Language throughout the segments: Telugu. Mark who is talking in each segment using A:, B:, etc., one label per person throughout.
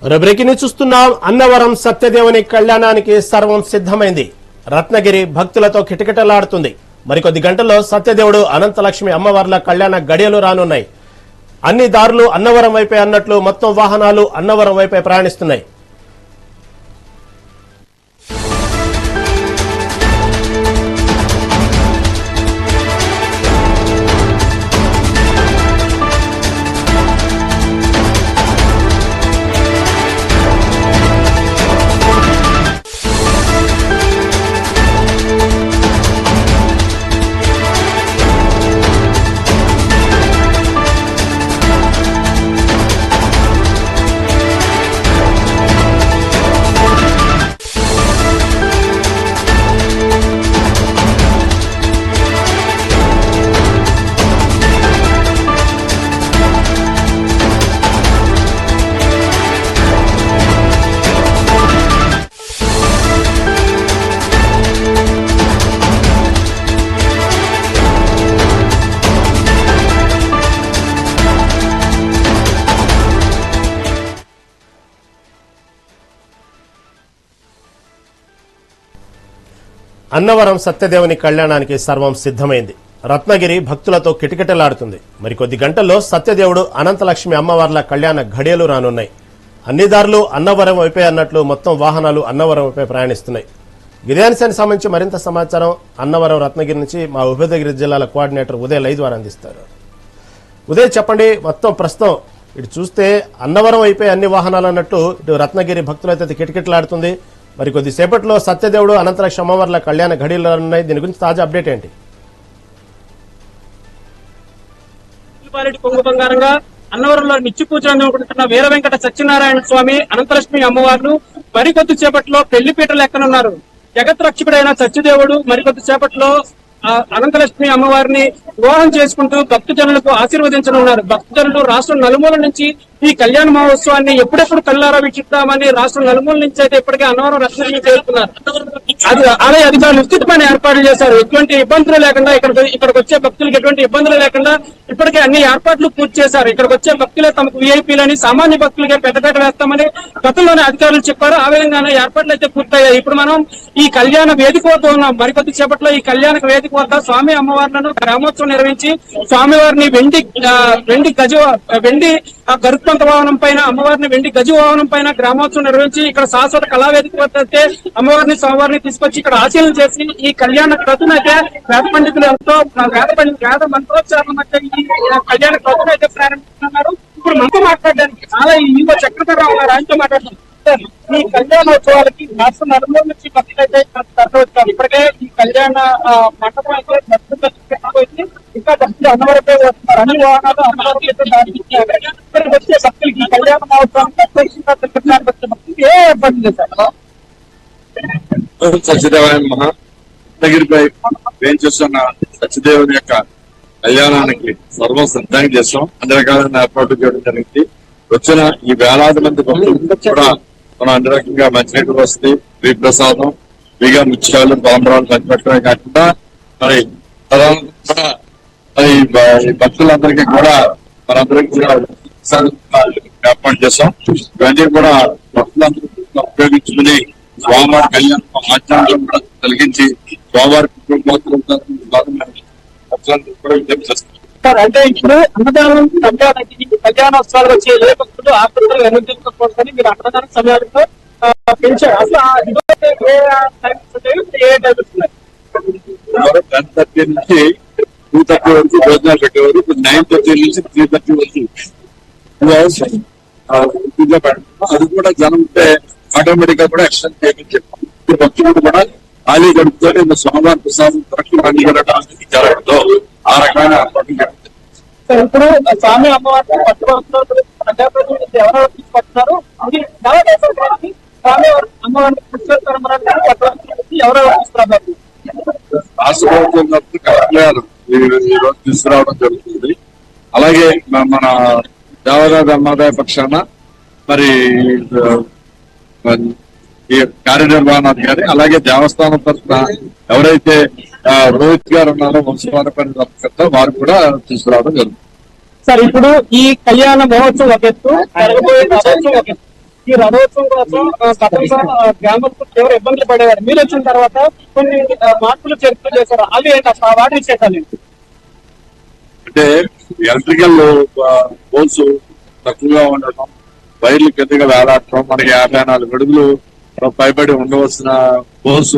A: బ్రేకింగ్ న్యూస్ చూస్తున్నాం. అన్నవరం సత్యదేవుని కళ్యాణానికి సర్వం సిద్ధమైంది. రత్నగిరి భక్తులతో కిటకిటలాడుతుంది. మరికొద్ది గంటల్లో సత్యదేవుడు అనంతలక్ష్మి అమ్మవార్ల కళ్యాణ గడియలు రానున్నాయి. అన్ని దారులు అన్నవరం వైపే అన్నట్లు మొత్తం వాహనాలు అన్నవరం వైపే ప్రయాణిస్తున్నాయి. అన్నవరం సత్యదేవుని కళ్యాణానికి సర్వం సిద్ధమైంది. రత్నగిరి భక్తులతో కిటకిటలాడుతుంది. మరికొద్ది గంటల్లో సత్యదేవుడు అనంతలక్ష్మి అమ్మవార్ల కళ్యాణ ఘడియలు రానున్నాయి. అన్ని దారులు అన్నవరం వైపే అన్నట్లు మొత్తం వాహనాలు అన్నవరం వైపే ప్రయాణిస్తున్నాయి. గిరియానికి సంబంధించి మరింత సమాచారం అన్నవరం రత్నగిరి నుంచి మా ఉభయగిరి జిల్లాల కోఆర్డినేటర్ ఉదయ్ లైవ్ ద్వారా అందిస్తారు. ఉదయ్ చెప్పండి, మొత్తం ప్రస్తుతం ఇటు చూస్తే అన్నవరం వైపే అన్ని వాహనాలు అన్నట్టు ఇటు రత్నగిరి భక్తులైతే కిటకిటలాడుతుంది. మరి కొద్దిసేపట్లో సత్యదేవుడు అనంతలక్ష్మి అమ్మవార్ల కళ్యాణ ఘడియలు ఉన్నాయి. దీని గురించి తాజా అప్డేట్ ఏంటి?
B: పొంగు బంగారంగా అన్నవరంలో నిత్య పూజలు అందుకుంటున్న వీర వెంకట సత్యనారాయణ స్వామి అనంతలక్ష్మి అమ్మవార్లు మరికొద్ది సేపట్లో పెళ్లిపీటలు ఎక్కనున్నారు. జగత్ రక్షకుడైన సత్యదేవుడు మరికొద్ది సేపట్లో అనంతలక్ష్మి అమ్మవారిని వివాహం చేసుకుంటూ భక్తజనులకు ఆశీర్వదించనున్నారు. భక్తజనులు రాష్ట్రం నలుమూల నుంచి ఈ కళ్యాణ మహోత్సవాన్ని ఎప్పుడెప్పుడు కళ్ళారా వీక్షిద్దామని రాష్ట్రం నలుమూల నుంచి అయితే ఇప్పటికే అన్నవరం రత్నగిరి చేరుకున్నారు. ఆలయ అధికారులు విస్తృతమైన ఏర్పాట్లు చేశారు. ఎటువంటి ఇబ్బందులు లేకుండా ఇక్కడికి వచ్చే భక్తులకు ఎటువంటి ఇబ్బందులు లేకుండా ఇప్పటికే అన్ని ఏర్పాట్లు పూర్తి చేశారు. ఇక్కడికి వచ్చే భక్తులే తమకు వీఐపీలని సామాన్య భక్తులకే పెద్దపేట వేస్తామని గతంలోనే అధికారులు చెప్పారు. ఆ విధంగానే ఏర్పాట్లు అయితే పూర్తయ్యాయి. ఇప్పుడు మనం ఈ కళ్యాణ వేదిక వద్ద ఉన్నాం. మరికొద్ది సేపట్లో ఈ కళ్యాణ వేదిక వద్ద స్వామి అమ్మవార్లను గ్రామోత్సవం నిర్వహించి స్వామివారిని వెండి గరుత్మంత వాహనం పైన అమ్మవారిని వెండి గజ వాహనం పైన గ్రామోత్సవం నిర్వహించి ఇక్కడ శాశ్వత కళావేదిక వద్ద అమ్మవారిని స్వామివారిని తీసుకొచ్చి ఇక్కడ ఆశీర్వదం చేసి ఈ కళ్యాణ క్రతును అయితే వేద పండితులు ఎంతో వేద మంత్రోచ్చారణ మధ్య ఈ కళ్యాణ క్రతును అయితే ప్రారంభిస్తున్నారు. ఇప్పుడు మనతో మాట్లాడడానికి చాలా యువ చక్రధరరావు ఉన్నారు. ఆయనతో మాట్లాడుతున్నారు. ఈ కళ్యాణోత్సవాలకి రాష్ట్రం నలుమూల నుంచి భక్తులు అయితే తరలివచ్చారు. ఇప్పటికే ఈ కళ్యాణ మండపం అయితే భక్తులు ఇంకా భక్తులు అన్నవరపై వస్తున్నారు. అన్ని వాహనాలు అన్నవరపై ఇక్కడికి వచ్చే భక్తులకి ఈ కళ్యాణ మహోత్సవానికి ఏ ఇబ్బంది చేశారు?
C: సత్యదేవాయ మహా రత్నగిరిపై వేయించేస్తున్న సత్యదేవుని యొక్క కళ్యాణానికి సర్వం సిద్ధంగా చేస్తాం. అన్ని రకాలైన ఏర్పాట్లు చేయడం జరిగింది. వచ్చిన ఈ వేలాది మంది భక్తులు కూడా మనం అన్ని రకంగా మంచినీటి వసతి, ఫ్రీ ప్రసాదం, ఫ్రీగా ముత్యాలు, తలంబరాలు పంచిపెట్టడమే కాకుండా మరి భక్తులందరికీ కూడా మనందరికీ ఏర్పాటు చేస్తాం. ఇవన్నీ కూడా భక్తులందరూ ఉపయోగించుకుని స్వామివారి కళ్యాణ ఆచారాలను కూడా కలిగించి స్వామివారి
B: అంటే ఇప్పుడు అన్నదానం సమయానికి కళ్యాణోత్సవాలు వచ్చే ఏ భక్తులు ఆకృతులు అనుమతించకూడదని మీరు అన్నదానం సమయాలతో పెంచారు. అసలు
C: 10:30 నుంచి 2:30 వరకు భోజనాలు పెట్టేవారు. ఇప్పుడు 9:30 నుంచి 3:30 వరకు 2 hours పూజ పెడతాం. అది కూడా జనం ఉంటే ఆటోమేటిక్ గా కూడా ఎక్స్టెండ్ చేయమని భక్తులు కూడా ఖాళీ గడుపుతో స్వామివారి ప్రసాదం అన్ని జరగడంతో ఆ రకమైన
B: ఇప్పుడు స్వామి అమ్మవారిని పట్టుబడుతున్నారు. ప్రజాప్రతినిధులు ఎవరెవరు తీసుకొస్తున్నారు? స్వామి అమ్మవారిని ఎవరెవరు తీసుకురాబోతున్నారు?
C: రాష్ట్ర ప్రభుత్వం కలెక్టర్ ఈ రోజు తీసుకురావడం జరుగుతుంది. అలాగే మన దేవాదాయ ధర్మాదాయ పక్షాన మరి ఈ కార్యనిర్వహణాధికారి అలాగే దేవస్థానం తరఫున ఎవరైతే రోహిత్ గారు ఉన్నారో వంశపారపల్లి ధర్మకర్త వారు కూడా తీసుకురావడం జరుగుతుంది.
B: సార్ ఇప్పుడు ఈ కళ్యాణ మహోత్సవం ఒక ఎత్తు, జరగబోయే మహోత్సవం ఒక ఎత్తు. ఈ రథోత్సవం కోసం గతంలో గ్రామస్తులు తీవ్ర ఇబ్బందులు పడేవారు. మీరు వచ్చిన తర్వాత కొన్ని మార్పులు చేర్పులు చేశారు. అవి ఏంటి అసలు? వాటి విశేషాలు ఏంటి?
C: అంటే ఎలక్ట్రికల్ పోల్స్ తక్కువగా ఉండటం, వైర్లు కిందగా వేలాడటం, మనకి 54 అడుగులు పైబడి ఉండవలసిన పోల్స్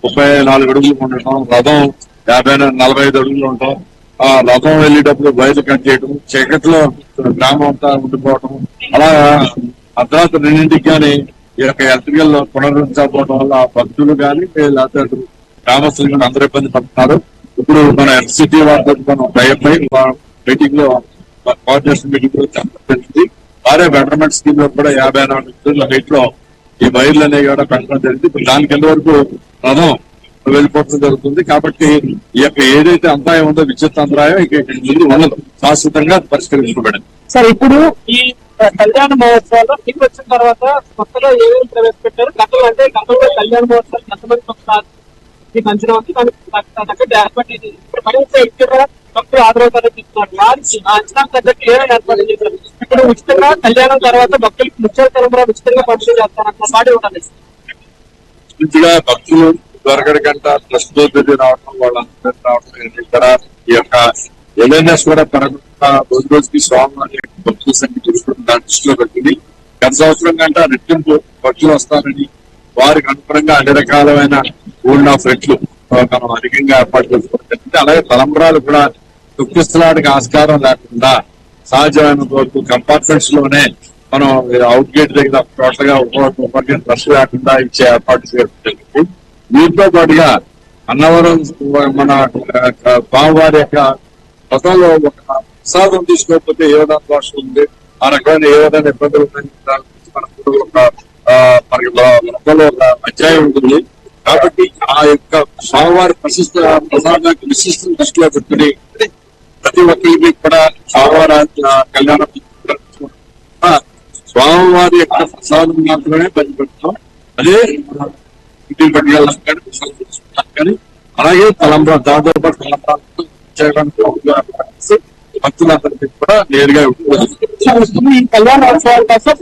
C: 34 అడుగులు ఉండటం, రథం 45 అడుగులు ఉండటం, ఆ రథం వెళ్ళేటప్పుడు వైర్లు కట్ చేయడం, చీకట్లో గ్రామం అంతా ఉండిపోవడం, అలా అర్ధరాత్రి 2ంటికి కానీ ఈ యొక్క ఎలక్ట్రికల్ పునరుద్ధరించకపోవడం వల్ల భక్తులు కానీ లేకపోతే గ్రామస్తులు కానీ అందరూ ఇబ్బంది పడుతున్నారు. ఇప్పుడు మన ఎఫ్సిటీ వాళ్ళతో మనం టైప్ అయి మీటింగ్ లో కోఆర్డినేషన్ మీటింగ్ లో జరిగింది. వారే బెటర్మెంట్ స్కీమ్ లో కూడా 54 హైట్ లో ఈ వైర్లు అనేవి కూడా పెట్టడం జరిగింది. ఇప్పుడు దాని కింద వరకు రథం వెళ్ళిపోవడం జరుగుతుంది. కాబట్టి ఈ యొక్క ఏదైతే అంతరాయం ఉందో విద్యుత్ అంతరాయం ఇక ముందు ఉండదు, శాశ్వతంగా పరిష్కరించబడింది.
B: సార్, ఇప్పుడు ఈ కళ్యాణ మహోత్సవాల్లో మీకు వచ్చిన తర్వాత కొత్తగా ఏమేమి ప్రవేశపెట్టారు? గతంలో కళ్యాణ మహోత్సవాలు ఎంతమంది మీకు అంచనా ఉంది? తగ్గట్టు ఏర్పాటు ఇప్పుడు మరింత ఎక్కువ భక్తులు ఆదరవుతారని చెప్తున్నారు. ఆ అంచనా తగ్గట్టు ఏమేమి ఏర్పాటు చేశారు? ఇప్పుడు ఉచితంగా కళ్యాణం తర్వాత భక్తులకు ముఖ్య తరంలో ఉచితంగా పంపిణీ చేస్తారంట. పాడి ఉండాలి
C: మంచిగా భక్తులు దొరకడికంట ప్రస్తుతం రావడం, వాళ్ళందరూ రావడం, ఇక్కడ ఈ యొక్క అవేర్నెస్ కూడా పెరగకుండా రోజు రోజుకి స్వామివారి భక్తుల సంఖ్య చూసుకుంటూ దాని దృష్టిలో పెట్టింది. గత సంవత్సరం కంటే రెట్టింపు భక్తులు వస్తారని వారికి అనుగుణంగా అన్ని రకాలమైన రెట్లు మనం అధికంగా ఏర్పాటు చేసుకోవడం. అలాగే తలంబరాలు కూడా తొక్కిస్తలానికి ఆస్కారం లేకుండా సహజమైనంత వరకు కంపార్ట్మెంట్స్ లోనే మనం అవుట్ గేట్ దగ్గర టోటల్ గా ఒక బస్సు లేకుండా ఇచ్చే ఏర్పాటు చేయడం. వీటితో పాటుగా అన్నవరం మన స్వామివారి యొక్క గతంలో ఒక ప్రసాదం తీసుకోకపోతే ఏ విధంగా దోష ఉంది, ఆ రకమైన ఏ విధంగా ఇబ్బందులు ఉన్నాయని మనకు మనకి గతంలో ఒక అధ్యాయం ఉంటుంది. కాబట్టి ఆ యొక్క స్వామివారి ప్రసాదానికి విశిష్టం దృష్టిలో పెట్టుకుని ప్రతి ఒక్కరికి కూడా స్వామివారి కళ్యాణం స్వామివారి యొక్క ప్రసాదం మాత్రమే పనిపెడతాం. అదే ఇంటికి పట్టుకెళ్ళాం కానీ అలాగే తలంబ్రా దాంతో పాటు తలంబ్రాలు చేయడానికి భక్తులందరికీ కూడా నేరుగా
B: ఈ కళ్యాణోత్సవాల కోసం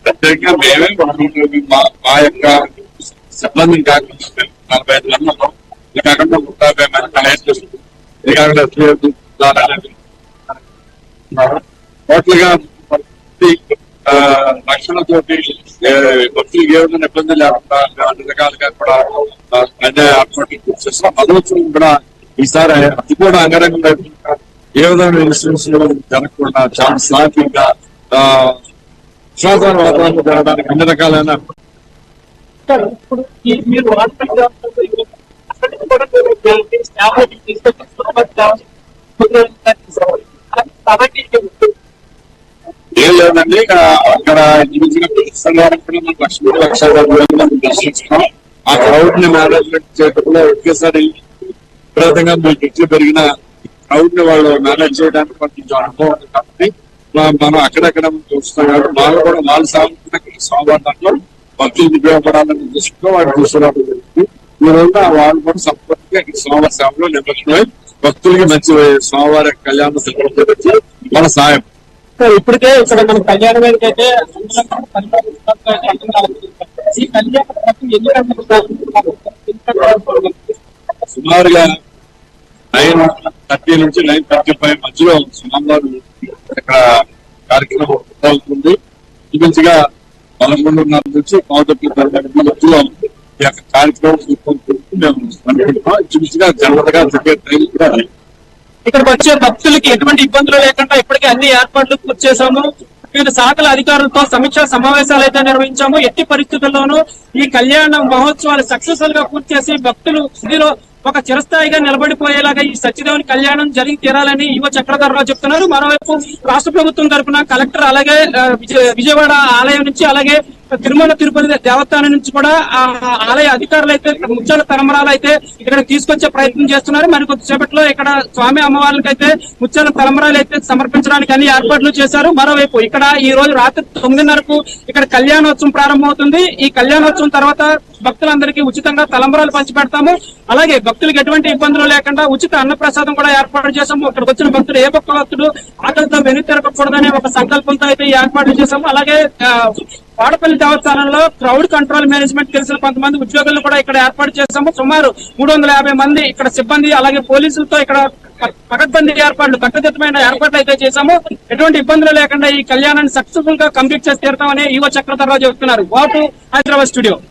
C: ప్రత్యేకంగా మేమే మా యొక్క సిబ్బందిని కాకుండా 45 మంది ఇది కాకుండా 150 మంది హైర్ చేస్తుంది. ఇది కాకుండా టోటల్ గా రక్షణతోటి భక్తులకు ఏ విధంగా ఇబ్బంది లేకుండా అన్ని రకాలుగా కూడా అన్ని ఏర్పాట్లు చేస్తాం. మదోత్సవం కూడా ఈసారి అది కూడా అంగరంగ ఏ విధమైన ఇన్సిడెంట్స్ జరగకుండా చాలా సాఫీగా విశ్వాసాల వాతావరణం జరగడానికి అన్ని రకాలైన
B: ఇప్పుడు మీరు
C: ఏం లేదండి. అక్కడ లక్ష దర్శించుకున్నాం. ఆ క్రౌడ్ ని మేనేజ్మెంట్ చేయడంలో ఒకేసారి విపరీతంగా మీకు ఎట్లు పెరిగిన క్రౌడ్ ని వాళ్ళు మేనేజ్ చేయడానికి కొంచెం అనుభవం ఉంది. కాబట్టి మనం అక్కడక్కడ చూస్తున్నాం కాబట్టి వాళ్ళు కూడా వాళ్ళ సాంబార్లో భక్తులకు ఉపయోగపడాలని దృష్టిలో వాళ్ళు తీసుకురావడం జరిగింది. ఈ రోజున వాళ్ళు కూడా సంపూర్ణంగా ఇక్కడ సోమవారి సేవలో నిమగ్నమై భక్తులకి మంచి సోమవారి కళ్యాణ సిద్ధం మన సాయం.
B: ఇప్పటికే ఇక్కడ మన కళ్యాణం అయితే ఈ కళ్యాణ
C: సుమారుగా 9:30 నుంచి 9:35 మధ్యలో సోమవారం ఇక్కడ కార్యక్రమం అవుతుంది. మంచిగా 11:30 నుంచి 11:30 మధ్యలో ఈ యొక్క కార్యక్రమం మేము అనుకుంటున్నాం. మంచిగా జనరల్గా జరిగే టైం కూడా
B: ఇక్కడికి వచ్చే భక్తులకి ఎటువంటి ఇబ్బందులు లేకుండా ఇప్పటికే అన్ని ఏర్పాట్లు పూర్తి చేశాము. వివిధ శాఖల అధికారులతో సమీక్షా సమావేశాలు అయితే నిర్వహించాము. ఎట్టి పరిస్థితుల్లోనూ ఈ కళ్యాణ మహోత్సవాలు సక్సెస్ఫుల్ గా పూర్తి చేసి భక్తులు ఇదిలో ఒక చిరస్థాయిగా నిలబడిపోయేలాగా ఈ సత్యదేవుని కళ్యాణం జరిగి తీరాలని యువ చక్రధరరావు చెప్తున్నారు. మరోవైపు రాష్ట్ర ప్రభుత్వం తరఫున కలెక్టర్ అలాగే విజయవాడ ఆలయం నుంచి అలాగే తిరుమల తిరుపతి దేవస్థానం నుంచి కూడా ఆ ఆలయ అధికారులు అయితే ముత్యాల తలంబరాలు అయితే ఇక్కడ తీసుకొచ్చే ప్రయత్నం చేస్తున్నారు. మరి కొద్దిసేపట్లో ఇక్కడ స్వామి అమ్మవార్లకి అయితే ముత్యాల తలంబరాలు అయితే సమర్పించడానికి అన్ని ఏర్పాట్లు చేశారు. మరోవైపు ఇక్కడ ఈ రోజు రాత్రి 9:30కు ఇక్కడ కళ్యాణోత్సవం ప్రారంభమవుతుంది. ఈ కళ్యాణోత్సవం తర్వాత భక్తులందరికీ ఉచితంగా తలంబరాలు పంచిపెడతాము. అలాగే భక్తులకు ఎటువంటి ఇబ్బందులు లేకుండా ఉచిత అన్నప్రసాదం కూడా ఏర్పాటు చేశాము. ఇక్కడికి వచ్చిన భక్తులు ఏ ఒక్క భక్తుడు ఆకలితో వెనుతిరగకూడదనే ఒక సంకల్పంతో అయితే ఈ ఏర్పాట్లు చేశాము. అలాగే వాడపల్లి దేవస్థానంలో క్రౌడ్ కంట్రోల్ మేనేజ్మెంట్ తెలిసిన కొంతమంది ఉద్యోగులను కూడా ఇక్కడ ఏర్పాటు చేశాము. సుమారు 350 మంది ఇక్కడ సిబ్బంది అలాగే పోలీసులతో ఇక్కడ పకడ్బందీ ఏర్పాట్లు కట్టుదిట్టమైన ఏర్పాట్లు అయితే చేశాము. ఎటువంటి ఇబ్బందులు లేకుండా ఈ కళ్యాణాన్ని సక్సెస్ఫుల్ గా కంప్లీట్ చేసి తీరుతామని ఈవో చక్రధరరావు చెబుతున్నారు. హైదరాబాద్ స్టూడియో.